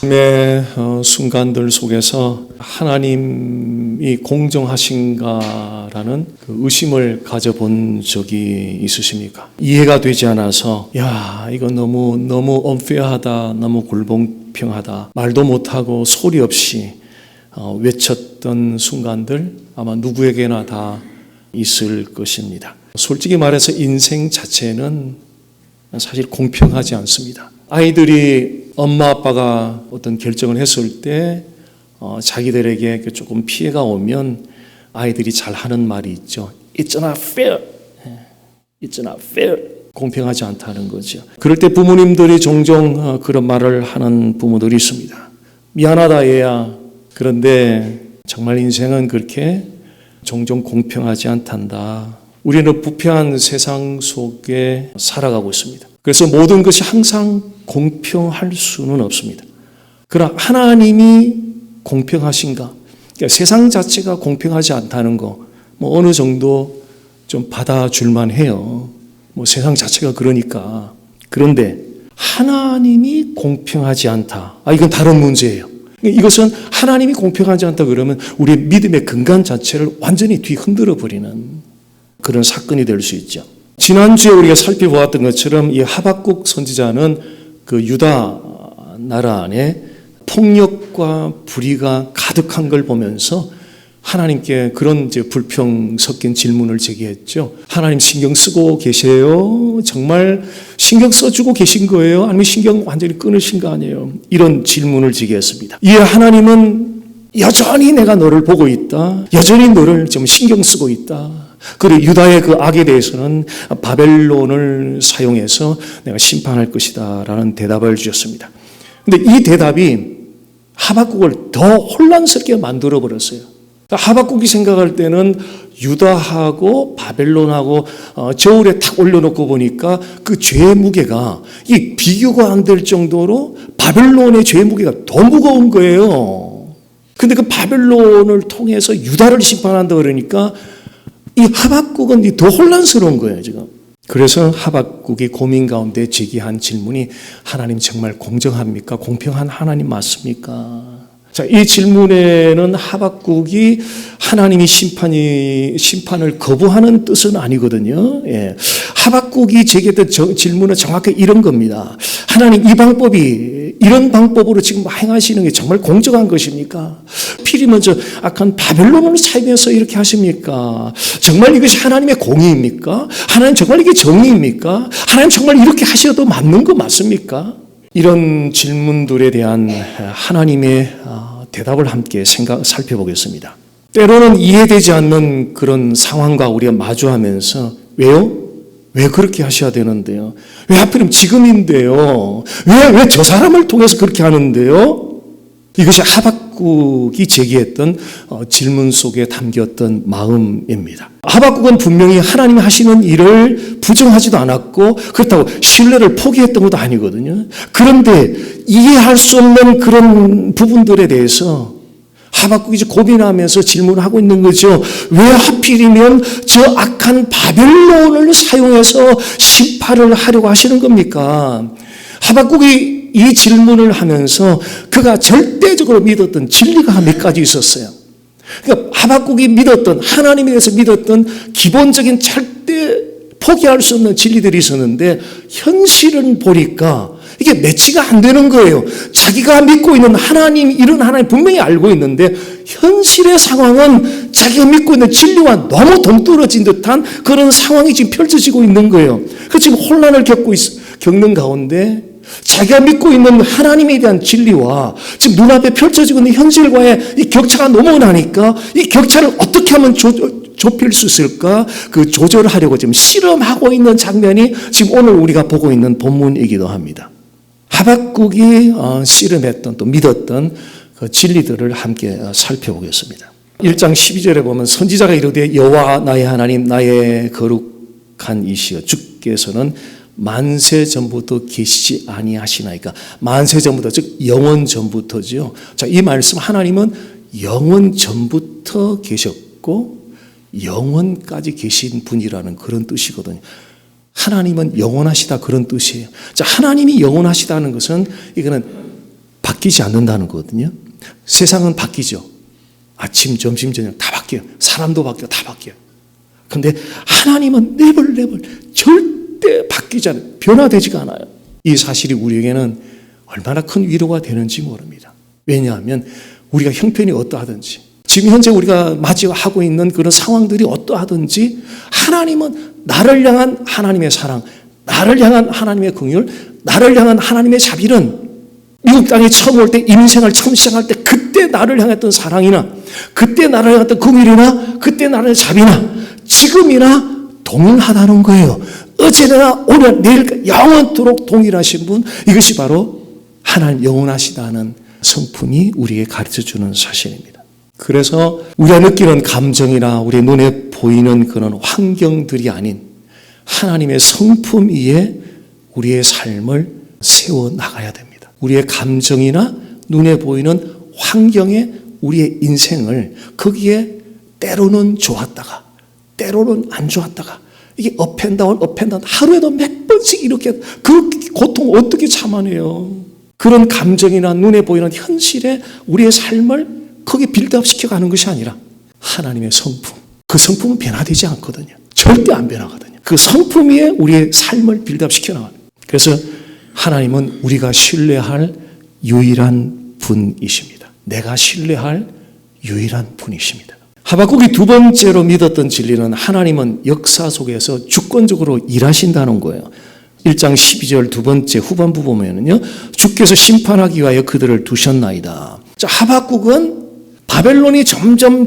삶의 순간들 속에서 하나님이 공정하신가라는 그 의심을 가져본 적이 있으십니까? 이해가 되지 않아서 이거 너무 unfair하다, 너무 불공평하다, 말도 못하고 소리 없이 외쳤던 순간들 아마 누구에게나 다 있을 것입니다. 솔직히 말해서 인생 자체는 사실 공평하지 않습니다. 아이들이 엄마 아빠가 어떤 결정을 했을 때 자기들에게 조금 피해가 오면 아이들이 잘 하는 말이 있죠. It's not fair. It's not fair. 공평하지 않다는 거죠. 그럴 때 부모님들이 종종 그런 말을 하는 부모들이 있습니다. 미안하다 얘야. 그런데 정말 인생은 그렇게 종종 공평하지 않단다. 우리는 부패한 세상 속에 살아가고 있습니다. 그래서 모든 것이 항상 공평할 수는 없습니다. 그러나 하나님이 공평하신가? 그러니까 세상 자체가 공평하지 않다는 거, 어느 정도 좀 받아줄만 해요. 세상 자체가 그러니까. 그런데 하나님이 공평하지 않다. 이건 다른 문제예요. 이것은 하나님이 공평하지 않다 그러면 우리의 믿음의 근간 자체를 완전히 뒤흔들어 버리는 그런 사건이 될 수 있죠. 지난주에 우리가 살펴보았던 것처럼 이 하박국 선지자는 그 유다 나라 안에 폭력과 불의가 가득한 걸 보면서 하나님께 그런 불평 섞인 질문을 제기했죠. 하나님 신경 쓰고 계세요? 정말 신경 써주고 계신 거예요? 아니면 신경 완전히 끊으신 거 아니에요? 이런 질문을 제기했습니다. 이에 하나님은 여전히 내가 너를 보고 있다. 여전히 너를 좀 신경 쓰고 있다. 그리고 유다의 그 악에 대해서는 바벨론을 사용해서 내가 심판할 것이다 라는 대답을 주셨습니다. 그런데 이 대답이 하박국을 더 혼란스럽게 만들어 버렸어요. 하박국이 생각할 때는 유다하고 바벨론하고 저울에 탁 올려놓고 보니까 그 죄의 무게가 이 비교가 안 될 정도로 바벨론의 죄의 무게가 더 무거운 거예요. 근데 그 바벨론을 통해서 유다를 심판한다 그러니까 이 하박국은 더 혼란스러운 거예요, 지금. 그래서 하박국이 고민 가운데 제기한 질문이 하나님 정말 공정합니까? 공평한 하나님 맞습니까? 자, 이 질문에는 하박국이 하나님이 심판을 거부하는 뜻은 아니거든요. 하박국이 제기했던 질문은 정확히 이런 겁니다. 하나님 이런 방법으로 지금 행하시는 게 정말 공정한 것입니까? 필히 먼저 악한 바벨론을 사용해서 이렇게 하십니까? 정말 이것이 하나님의 공의입니까? 하나님 정말 이게 정의입니까? 하나님 정말 이렇게 하셔도 맞는 거 맞습니까? 이런 질문들에 대한 하나님의 대답을 함께 살펴보겠습니다. 때로는 이해되지 않는 그런 상황과 우리가 마주하면서 왜요? 왜 그렇게 하셔야 되는데요? 왜 하필이면 지금인데요? 왜 저 사람을 통해서 그렇게 하는데요? 이것이 하박국이 제기했던 질문 속에 담겼던 마음입니다. 하박국은 분명히 하나님이 하시는 일을 부정하지도 않았고 그렇다고 신뢰를 포기했던 것도 아니거든요. 그런데 이해할 수 없는 그런 부분들에 대해서 하박국이 이제 고민하면서 질문을 하고 있는 거죠. 왜 하필이면 저 악한 바벨론을 사용해서 심판을 하려고 하시는 겁니까? 하박국이 이 질문을 하면서 그가 절대적으로 믿었던 진리가 몇 가지 있었어요. 그러니까 하박국이 믿었던, 하나님에 대해서 믿었던 기본적인 절대 포기할 수 없는 진리들이 있었는데 현실은 보니까 이게 매치가 안 되는 거예요. 자기가 믿고 있는 하나님, 이런 하나님 분명히 알고 있는데 현실의 상황은 자기가 믿고 있는 진리와 너무 동떨어진 듯한 그런 상황이 지금 펼쳐지고 있는 거예요. 그래서 지금 혼란을 겪는 가운데 자기가 믿고 있는 하나님에 대한 진리와 지금 눈앞에 펼쳐지고 있는 현실과의 이 격차가 너무 나니까 이 격차를 어떻게 하면 좁힐 수 있을까? 그 조절을 하려고 지금 실험하고 있는 장면이 지금 오늘 우리가 보고 있는 본문이기도 합니다. 하박국이 씨름했던 또 믿었던 그 진리들을 함께 살펴보겠습니다. 1장 12절에 보면 선지자가 이르되 여호와 나의 하나님 나의 거룩한 이시여 주께서는 만세 전부터 계시지 아니하시나이까. 만세 전부터 즉 영원 전부터죠. 자, 이 말씀 하나님은 영원 전부터 계셨고 영원까지 계신 분이라는 그런 뜻이거든요. 하나님은 영원하시다 그런 뜻이에요. 자, 하나님이 영원하시다는 것은 이거는 바뀌지 않는다는 거거든요. 세상은 바뀌죠. 아침, 점심, 저녁 다 바뀌어요. 사람도 바뀌어, 다 바뀌어요. 근데 하나님은 never 절대 바뀌지 않아요. 변화되지가 않아요. 이 사실이 우리에게는 얼마나 큰 위로가 되는지 모릅니다. 왜냐하면 우리가 형편이 어떠하든지, 지금 현재 우리가 맞이하고 있는 그런 상황들이 어떠하든지, 하나님은 나를 향한 하나님의 사랑, 나를 향한 하나님의 긍휼, 나를 향한 하나님의 자비는 미국 땅에 처음 올 때, 인생을 처음 시작할 때 그때 나를 향했던 사랑이나, 그때 나를 향했던 긍휼이나, 그때 나를 자비나 지금이나 동일하다는 거예요. 어제나 오늘 내일 영원토록 동일하신 분, 이것이 바로 하나님 영원하시다는 성품이 우리에게 가르쳐주는 사실입니다. 그래서 우리가 느끼는 감정이나 우리 눈에 보이는 그런 환경들이 아닌 하나님의 성품 위에 우리의 삶을 세워나가야 됩니다. 우리의 감정이나 눈에 보이는 환경에 우리의 인생을, 거기에 때로는 좋았다가 때로는 안 좋았다가, 이게 업앤다운 하루에도 몇 번씩 이렇게, 그 고통 어떻게 참아내요? 그런 감정이나 눈에 보이는 현실에 우리의 삶을 거기에 빌드업 시켜가는 것이 아니라 하나님의 성품, 그 성품은 변화되지 않거든요. 절대 안 변하거든요. 그 성품 위에 우리의 삶을 빌드업 시켜나가요. 그래서 하나님은 우리가 신뢰할 유일한 분이십니다. 내가 신뢰할 유일한 분이십니다. 하박국이 두 번째로 믿었던 진리는 하나님은 역사 속에서 주권적으로 일하신다는 거예요. 1장 12절 두 번째 후반부 보면은요, 주께서 심판하기 위하여 그들을 두셨나이다. 자, 하박국은 바벨론이 점점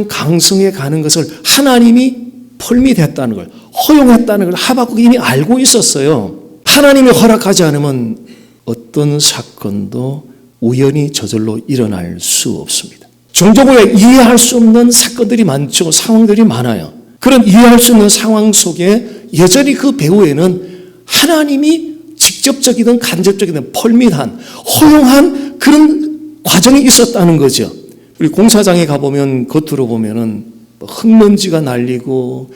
강성해 가는 것을 하나님이 펄밋했다는 걸, 허용했다는 걸 하박국이 이미 알고 있었어요. 하나님이 허락하지 않으면 어떤 사건도 우연히 저절로 일어날 수 없습니다. 종종 우리가 이해할 수 없는 사건들이 많죠. 상황들이 많아요. 그런 이해할 수 없는 상황 속에 여전히 그 배후에는 하나님이 직접적이든 간접적이든 펄밋한, 허용한 그런 과정이 있었다는 거죠. 우리 공사장에 가보면 겉으로 보면은 흙먼지가 날리고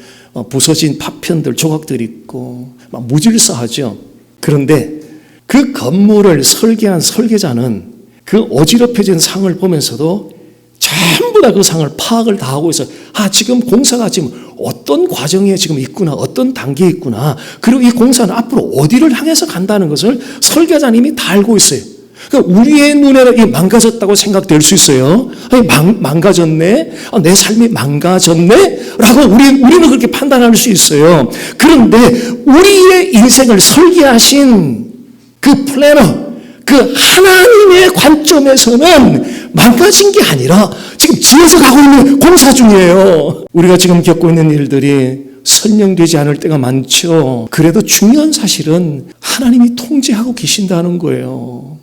부서진 파편들, 조각들이 있고 막 무질서하죠. 그런데 그 건물을 설계한 설계자는 그 어지럽혀진 상을 보면서도 전부 다 그 상을 파악을 다 하고 있어요. 지금 공사가 지금 어떤 과정에 지금 있구나, 어떤 단계에 있구나. 그리고 이 공사는 앞으로 어디를 향해서 간다는 것을 설계자님이 다 알고 있어요. 그러니까 우리의 눈에는 이 망가졌다고 생각될 수 있어요. 망가졌네? 내 삶이 망가졌네? 라고 우리는 그렇게 판단할 수 있어요. 그런데 우리의 인생을 설계하신 그 플래너, 그 하나님의 관점에서는 망가진 게 아니라 지금 지어져 가고 있는 공사 중이에요. 우리가 지금 겪고 있는 일들이 설명되지 않을 때가 많죠. 그래도 중요한 사실은 하나님이 통제하고 계신다는 거예요.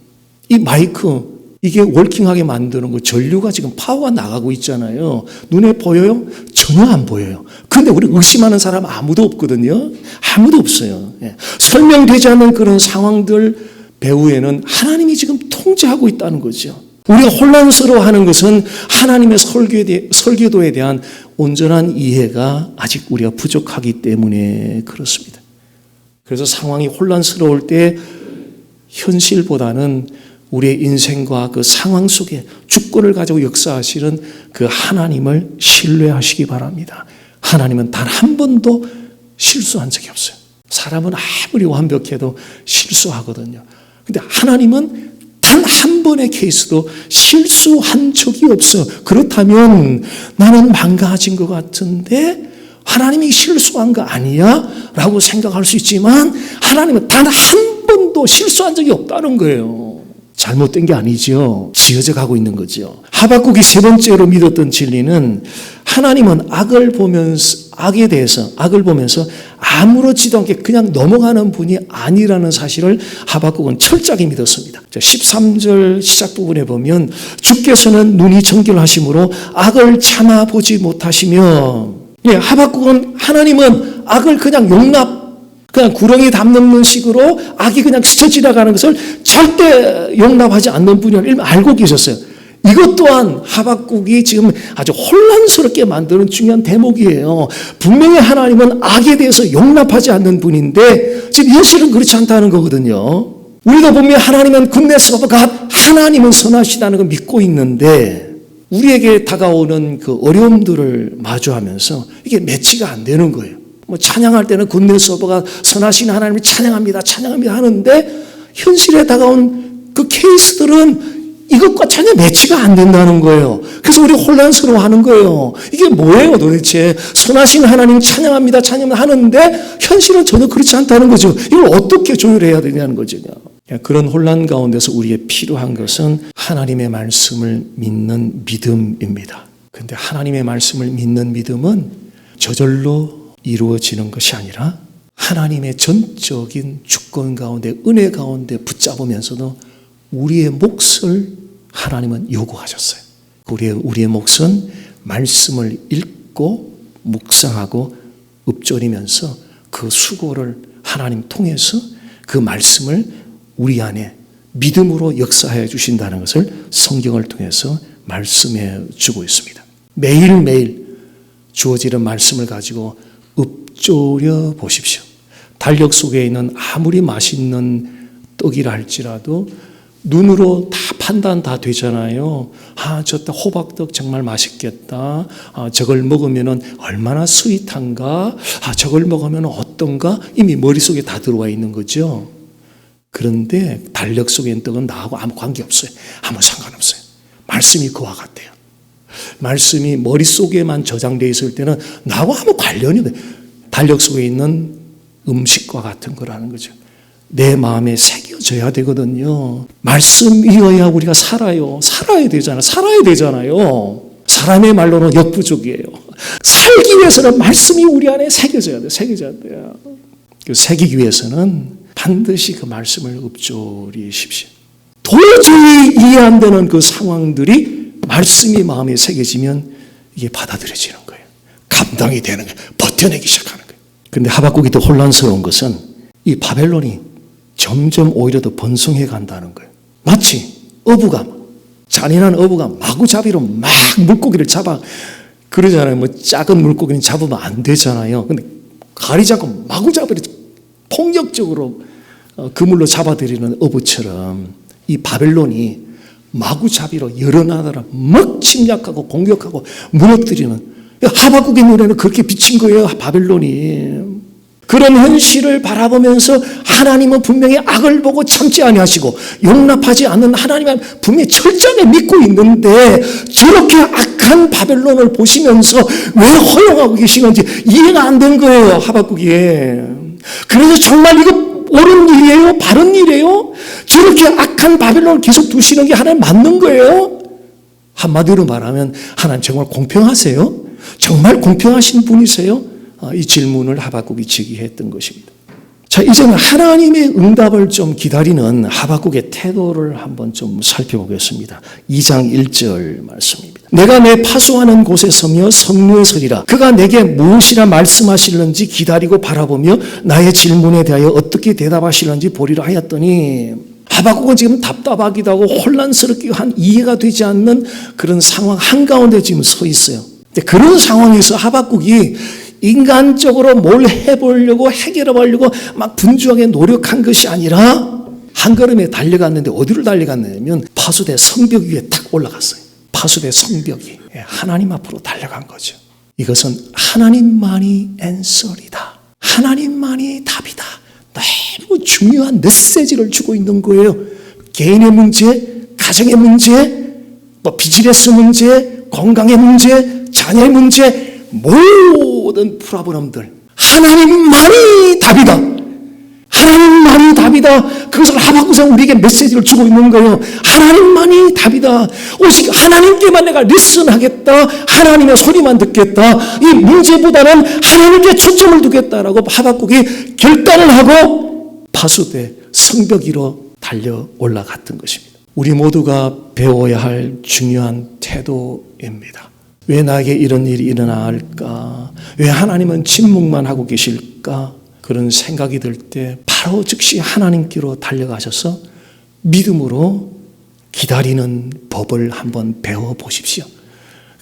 이 마이크, 이게 월킹하게 만드는 거, 전류가 지금 파워가 나가고 있잖아요. 눈에 보여요? 전혀 안 보여요. 그런데 우리 의심하는 사람 아무도 없거든요. 아무도 없어요. 설명되지 않는 그런 상황들 배후에는 하나님이 지금 통제하고 있다는 거죠. 우리가 혼란스러워하는 것은 하나님의 설계도에 대한 온전한 이해가 아직 우리가 부족하기 때문에 그렇습니다. 그래서 상황이 혼란스러울 때 현실보다는 우리의 인생과 그 상황 속에 주권을 가지고 역사하시는 그 하나님을 신뢰하시기 바랍니다. 하나님은 단 한 번도 실수한 적이 없어요. 사람은 아무리 완벽해도 실수하거든요. 근데 하나님은 단 한 번의 케이스도 실수한 적이 없어요. 그렇다면 나는 망가진 것 같은데 하나님이 실수한 거 아니야? 라고 생각할 수 있지만 하나님은 단 한 번도 실수한 적이 없다는 거예요. 잘못된 게 아니죠. 지어져 가고 있는 거죠. 하박국이 세 번째로 믿었던 진리는 하나님은 악을 보면서 아무렇지도 않게 그냥 넘어가는 분이 아니라는 사실을 하박국은 철저하게 믿었습니다. 13절 시작 부분에 보면 주께서는 눈이 정결하심으로 악을 참아보지 못하시며, 하박국은 하나님은 악을 그냥 그냥 구렁이 담 넘는 식으로 악이 그냥 스쳐 지나가는 것을 절대 용납하지 않는 분이라는 알고 계셨어요. 이것 또한 하박국이 지금 아주 혼란스럽게 만드는 중요한 대목이에요. 분명히 하나님은 악에 대해서 용납하지 않는 분인데 지금 현실은 그렇지 않다는 거거든요. 우리도 분명히 하나님은 goodness of God, 하나님은 선하시다는 걸 믿고 있는데 우리에게 다가오는 그 어려움들을 마주하면서 이게 매치가 안 되는 거예요. 뭐 찬양할 때는 goodness of God, 선하신 하나님을 찬양합니다, 찬양합니다 하는데 현실에 다가온 그 케이스들은 이것과 전혀 매치가 안 된다는 거예요. 그래서 우리 혼란스러워하는 거예요. 이게 뭐예요 도대체? 선하신 하나님 찬양합니다, 찬양합니다 하는데 현실은 전혀 그렇지 않다는 거죠. 이걸 어떻게 조율해야 되냐는 거죠. 그런 혼란 가운데서 우리의 필요한 것은 하나님의 말씀을 믿는 믿음입니다. 그런데 하나님의 말씀을 믿는 믿음은 저절로 이루어지는 것이 아니라 하나님의 전적인 주권 가운데, 은혜 가운데 붙잡으면서도 우리의 몫을 하나님은 요구하셨어요. 우리의 몫은 말씀을 읽고 묵상하고 읊조리면서 그 수고를 하나님 통해서 그 말씀을 우리 안에 믿음으로 역사해 주신다는 것을 성경을 통해서 말씀해 주고 있습니다. 매일매일 주어지는 말씀을 가지고 읊조려 보십시오. 달력 속에 있는 아무리 맛있는 떡이라 할지라도 눈으로 다 판단 다 되잖아요. 저 호박떡 정말 맛있겠다. 저걸 먹으면 얼마나 스윗한가. 저걸 먹으면 어떤가. 이미 머릿속에 다 들어와 있는 거죠. 그런데 달력 속에 있는 떡은 나하고 아무 관계없어요. 아무 상관없어요. 말씀이 그와 같아요. 말씀이 머릿속에만 저장되어 있을 때는 나하고 아무 관련이 없어요. 달력 속에 있는 음식과 같은 거라는 거죠. 내 마음에 새겨져야 되거든요. 말씀이어야 우리가 살아요. 살아야 되잖아요. 사람의 말로는 역부족이에요. 살기 위해서는 말씀이 우리 안에 새겨져야 돼요. 새기기 위해서는 반드시 그 말씀을 읊조리십시오. 도저히 이해 안 되는 그 상황들이 말씀이 마음에 새겨지면 이게 받아들여지는 거예요. 감당이 되는 거예요. 버텨내기 시작하는 거예요. 그런데 하박국이 더 혼란스러운 것은 이 바벨론이 점점 오히려 더 번성해 간다는 거예요. 마치 어부가, 잔인한 어부가 마구잡이로 막 물고기를 잡아 그러잖아요. 뭐 작은 물고기는 잡으면 안 되잖아요. 근데 가리 잡고 마구잡이로 폭력적으로 그물로 잡아들이는 어부처럼 이 바벨론이 마구잡이로 여러 나라를 막 침략하고 공격하고 무너뜨리는, 하박국의 눈에는 그렇게 비친 거예요. 바벨론이. 그런 현실을 바라보면서 하나님은 분명히 악을 보고 참지 아니하시고 용납하지 않는 하나님은 분명히 철저하게 믿고 있는데 저렇게 악한 바벨론을 보시면서 왜 허용하고 계시는지 이해가 안 된 거예요. 하박국이. 그래서 정말 이거 옳은 일이에요? 바른 일이에요? 저렇게 악한 바벨론을 계속 두시는 게 하나님 맞는 거예요? 한마디로 말하면 하나님 정말 공평하세요? 정말 공평하신 분이세요? 이 질문을 하박국이 제기했던 것입니다. 자, 이제는 하나님의 응답을 좀 기다리는 하박국의 태도를 한번 좀 살펴보겠습니다. 2장 1절 말씀입니다. 내가 내 파수하는 곳에 서며 성루에 서리라. 그가 내게 무엇이라 말씀하실는지 기다리고 바라보며 나의 질문에 대하여 어떻게 대답하실는지 보리라 하였더니, 하박국은 지금 답답하기도 하고 혼란스럽기도 한, 이해가 되지 않는 그런 상황 한가운데 지금 서 있어요. 근데 그런 상황에서 하박국이 인간적으로 뭘 해보려고 해결해보려고 막 분주하게 노력한 것이 아니라 한 걸음에 달려갔는데 어디로 달려갔냐면 파수대 성벽 위에 탁 올라갔어요. 파수대 성벽이 하나님 앞으로 달려간 거죠. 이것은 하나님만이 answer이다. 하나님만이 답이다. 너무 중요한 메시지를 주고 있는 거예요. 개인의 문제, 가정의 문제, 비즈니스 문제, 건강의 문제, 자녀의 문제, 모든 프로블럼들 하나님만이 답이다. 하나님만이 답이다. 그것을 하박국에서 우리에게 메시지를 주고 있는 거예요. 하나님만이 답이다. 오직 하나님께만 내가 리슨하겠다. 하나님의 소리만 듣겠다. 이 문제보다는 하나님께 초점을 두겠다라고 하박국이 결단을 하고 파수대 성벽 위로 달려 올라갔던 것입니다. 우리 모두가 배워야 할 중요한 태도입니다. 왜 나에게 이런 일이 일어나야 할까? 왜 하나님은 침묵만 하고 계실까? 그런 생각이 들 때 바로 즉시 하나님께로 달려가셔서 믿음으로 기다리는 법을 한번 배워보십시오.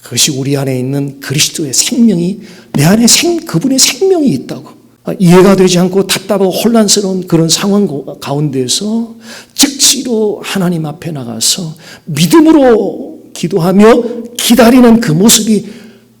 그것이 우리 안에 있는 그리스도의 생명이, 내 안에 그분의 생명이 있다고, 이해가 되지 않고 답답하고 혼란스러운 그런 상황 가운데서 즉시로 하나님 앞에 나가서 믿음으로 기도하며 기다리는 그 모습이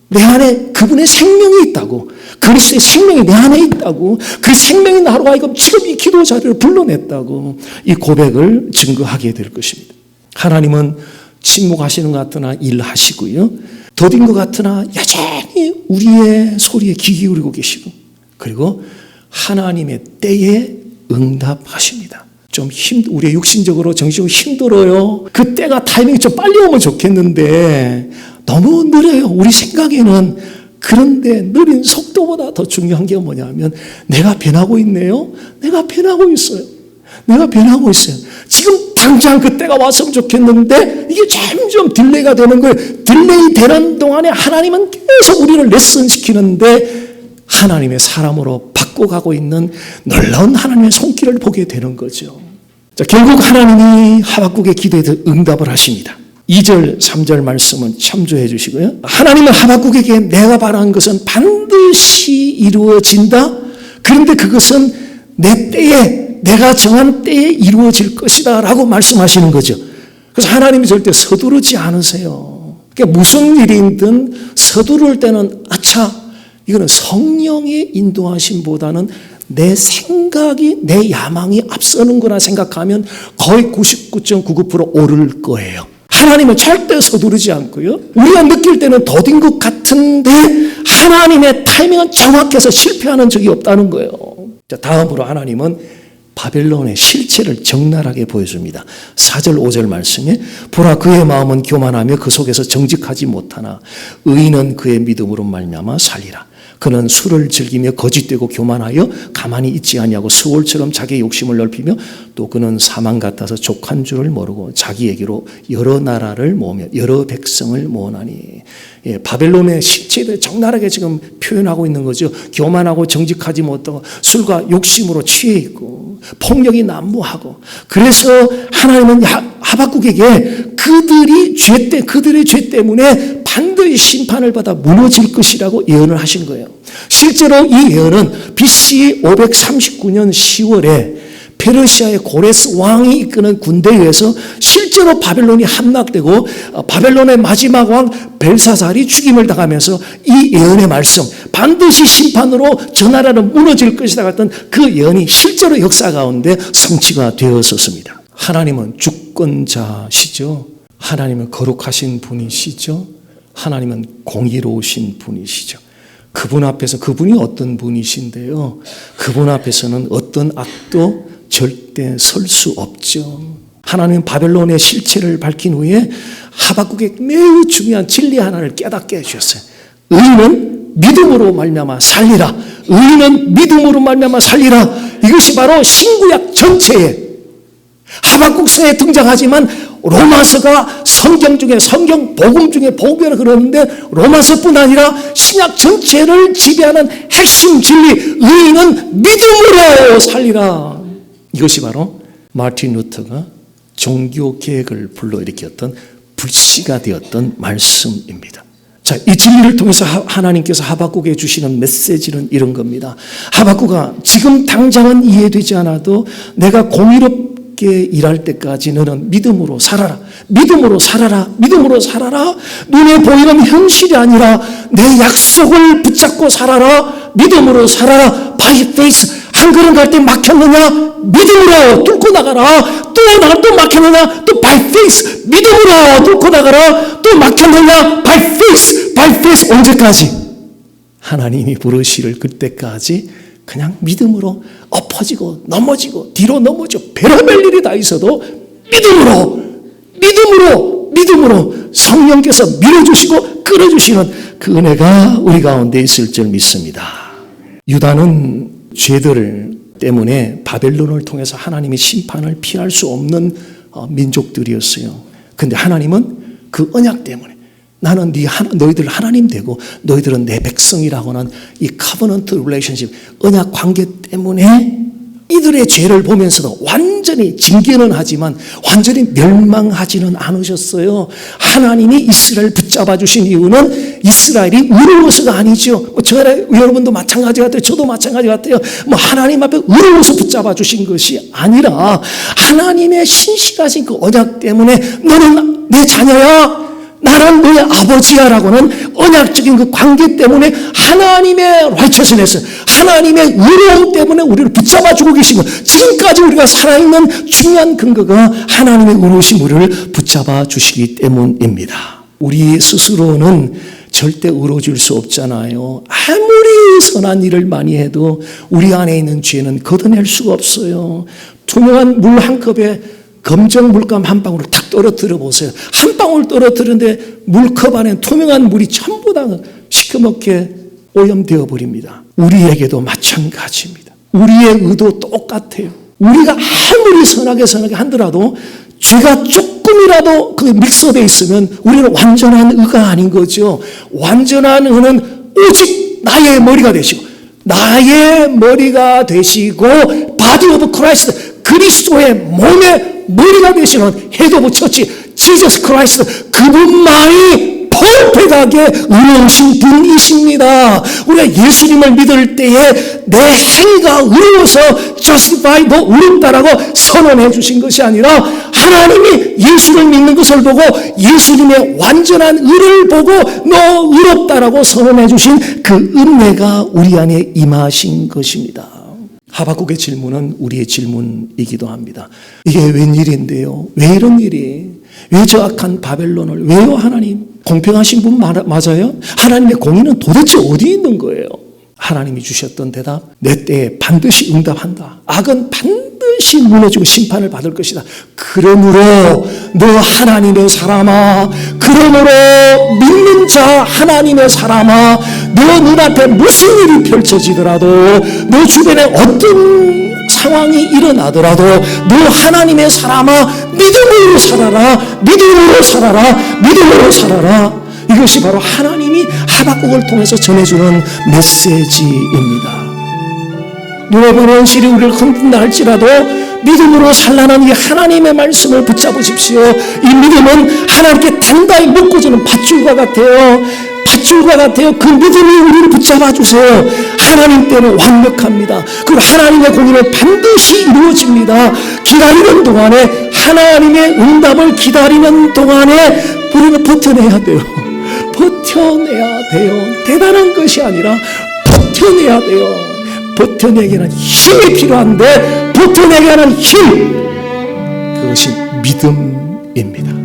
내 안에 그분의 생명이 있다고, 그리스도의 생명이 내 안에 있다고, 그 생명이 나로 하여금 지금 이 기도 자리를 불러냈다고 이 고백을 증거하게 될 것입니다. 하나님은 침묵하시는 것 같으나 일하시고요, 더딘 것 같으나 여전히 우리의 소리에 귀 기울이고 계시고, 그리고 하나님의 때에 응답하십니다. 좀 우리의 육신적으로 정신적으로 힘들어요. 그 때가 타이밍이 좀 빨리 오면 좋겠는데 너무 느려요. 우리 생각에는. 그런데 느린 속도보다 더 중요한 게 뭐냐면 내가 변하고 있네요. 내가 변하고 있어요. 내가 변하고 있어요. 지금 당장 그 때가 왔으면 좋겠는데 이게 점점 딜레이가 되는 거예요. 딜레이 되는 동안에 하나님은 계속 우리를 레슨시키는데 하나님의 사람으로 바꿔가고 있는 놀라운 하나님의 손길을 보게 되는 거죠. 자, 결국 하나님이 하박국의 기도에 응답을 하십니다. 2절, 3절 말씀은 참조해 주시고요. 하나님은 하박국에게 내가 바라는 것은 반드시 이루어진다. 그런데 그것은 내 때에, 내가 정한 때에 이루어질 것이다 라고 말씀하시는 거죠. 그래서 하나님이 절대 서두르지 않으세요. 그러니까 무슨 일이든 서두를 때는 아차, 이거는 성령의 인도하심보다는 내 생각이, 내 야망이 앞서는 거라 생각하면 거의 99.99% 오를 거예요. 하나님은 절대 서두르지 않고요. 우리가 느낄 때는 더딘 것 같은데 하나님의 타이밍은 정확해서 실패하는 적이 없다는 거예요. 자, 다음으로 하나님은 바벨론의 실체를 적나라하게 보여줍니다. 4절 5절 말씀에 보라 그의 마음은 교만하며 그 속에서 정직하지 못하나 의인은 그의 믿음으로 말미암아 살리라. 그는 술을 즐기며 거짓되고 교만하여 가만히 있지 아니하고 스올처럼 자기의 욕심을 넓히며 또 그는 사망 같아서 족한 줄을 모르고 자기에게로 여러 나라를 모으며 여러 백성을 모으나니. 예, 바벨론의 실체에 대해 적나라하게 지금 표현하고 있는 거죠. 교만하고 정직하지 못하고 술과 욕심으로 취해 있고 폭력이 난무하고. 그래서 하나님은 하박국에게 그들의 죄 때문에 반드시 심판을 받아 무너질 것이라고 예언을 하신 거예요. 실제로 이 예언은 BC 539년 10월에 페르시아의 고레스 왕이 이끄는 군대에 의해서 실제로 바벨론이 함락되고 바벨론의 마지막 왕 벨사살이 죽임을 당하면서 이 예언의 말씀, 반드시 심판으로 저 나라는 무너질 것이다 같은 그 예언이 실제로 역사 가운데 성취가 되었었습니다. 하나님은 주권자시죠. 하나님은 거룩하신 분이시죠. 하나님은 공의로우신 분이시죠. 그분 앞에서, 그분이 어떤 분이신데요, 그분 앞에서는 어떤 악도 절대 설 수 없죠. 하나님은 바벨론의 실체를 밝힌 후에 하박국에 매우 중요한 진리 하나를 깨닫게 해주셨어요. 의인은 믿음으로 말미암아 살리라. 의인은 믿음으로 말미암아 살리라. 이것이 바로 신구약 전체에 하박국서에 등장하지만 로마서가 성경 중에, 성경 복음 중에 복음이라 그러는데 로마서뿐 아니라 신약 전체를 지배하는 핵심 진리, 의인은 믿음으로 살리라. 이것이 바로 마틴 루터가 종교 개혁을 불러일으켰던 불씨가 되었던 말씀입니다. 자, 이 진리를 통해서 하나님께서 하박국에 주시는 메시지는 이런 겁니다. 하박국아, 지금 당장은 이해되지 않아도 내가 공의롭게 일할 때까지 너는 믿음으로 살아라. 믿음으로 살아라. 믿음으로 살아라. 눈에 보이는 현실이 아니라 내 약속을 붙잡고 살아라. 믿음으로 살아라. By faith. 한 걸음 갈 때 막혔느냐? 믿음으로 뚫고 나가라. 또 막혔느냐? 또 by faith. 믿음으로 뚫고 나가라. 또 막혔느냐? by faith. by faith. 언제까지? 하나님이 부르시를 그때까지 그냥 믿음으로 엎어지고 넘어지고 뒤로 넘어져 별의별 일이 다 있어도 믿음으로 성령께서 밀어주시고 끌어주시는 그 은혜가 우리 가운데 있을 줄 믿습니다. 유다는 죄들 때문에 바벨론을 통해서 하나님의 심판을 피할 수 없는 민족들이었어요. 그런데 하나님은 그 언약 때문에 나는 너희들 하나님 되고 너희들은 내 백성이라고는 이 covenant relationship, 언약 관계 때문에 이들의 죄를 보면서도 완전히 징계는 하지만 완전히 멸망하지는 않으셨어요. 하나님이 이스라엘 붙잡아 주신 이유는 이스라엘이 의로워서가 아니죠. 여러분도 마찬가지 같아요. 저도 마찬가지 같아요. 하나님 앞에 의로워서 붙잡아 주신 것이 아니라 하나님의 신실하신 그 언약 때문에 너는 내 자녀야, 나는 너의 아버지야라고는 언약적인 그 관계 때문에 하나님의 righteousness, 하나님의 의로움 때문에 우리를 붙잡아주고 계신 것. 지금까지 우리가 살아있는 중요한 근거가 하나님의 의로우신 우리를 붙잡아주시기 때문입니다. 우리 스스로는 절대 의로워질 수 없잖아요. 아무리 선한 일을 많이 해도 우리 안에 있는 죄는 걷어낼 수가 없어요. 투명한 물 한 컵에 검정 물감 한 방울을 탁 떨어뜨려 보세요. 한 방울 떨어뜨리는데 물컵 안에 투명한 물이 전부 다 시커멓게 오염되어 버립니다. 우리에게도 마찬가지입니다. 우리의 의도 똑같아요. 우리가 아무리 선하게 하더라도 죄가 조금이라도 그 믹서되어 있으면 우리는 완전한 의가 아닌 거죠. 완전한 의는 오직 나의 머리가 되시고, 나의 머리가 되시고, body of Christ, 그리스도의 몸의 머리가 되시는 헤드 오브 처치 지저스 크라이스트, 그분만이 퍼펙트하게 의로우신 분이십니다. 우리가 예수님을 믿을 때에 내 행위가 의로워서 justified, 너 의롭다라고 선언해 주신 것이 아니라 하나님이 예수를 믿는 것을 보고 예수님의 완전한 의를 보고 너 의롭다라고 선언해 주신 그 은혜가 우리 안에 임하신 것입니다. 하박국의 질문은 우리의 질문이기도 합니다. 이게 웬일인데요? 왜 이런 일이? 왜 저 악한 바벨론을? 왜요 하나님? 공평하신 분 맞아요? 하나님의 공의는 도대체 어디 있는 거예요? 하나님이 주셨던 대답, 내 때에 반드시 응답한다. 악은 반드시 무너지고 심판을 받을 것이다. 그러므로 너 하나님의 사람아, 그러므로 믿는 자 하나님의 사람아, 너 눈앞에 무슨 일이 펼쳐지더라도, 너 주변에 어떤 상황이 일어나더라도 너 하나님의 사람아, 믿음으로 살아라, 믿음으로 살아라, 믿음으로 살아라. 이것이 바로 하나님이 하박국을 통해서 전해주는 메시지입니다. 눈에 보이는 현실이 우리를 흔든다 할지라도 믿음으로 살라는 이 하나님의 말씀을 붙잡으십시오. 이 믿음은 하나님께 단단히 묶어주는 밧줄과 같아요. 밧줄과 같아요. 그 믿음이 우리를 붙잡아 주세요. 하나님 때는 완벽합니다. 그리고 하나님의 공의는 반드시 이루어집니다. 기다리는 동안에, 하나님의 응답을 기다리는 동안에 우리는 버텨내야 돼요. 버텨내야 돼요. 대단한 것이 아니라 버텨내야 돼요. 버텨내기는 힘이 필요한데 버텨내게 하는 힘, 그것이 믿음입니다.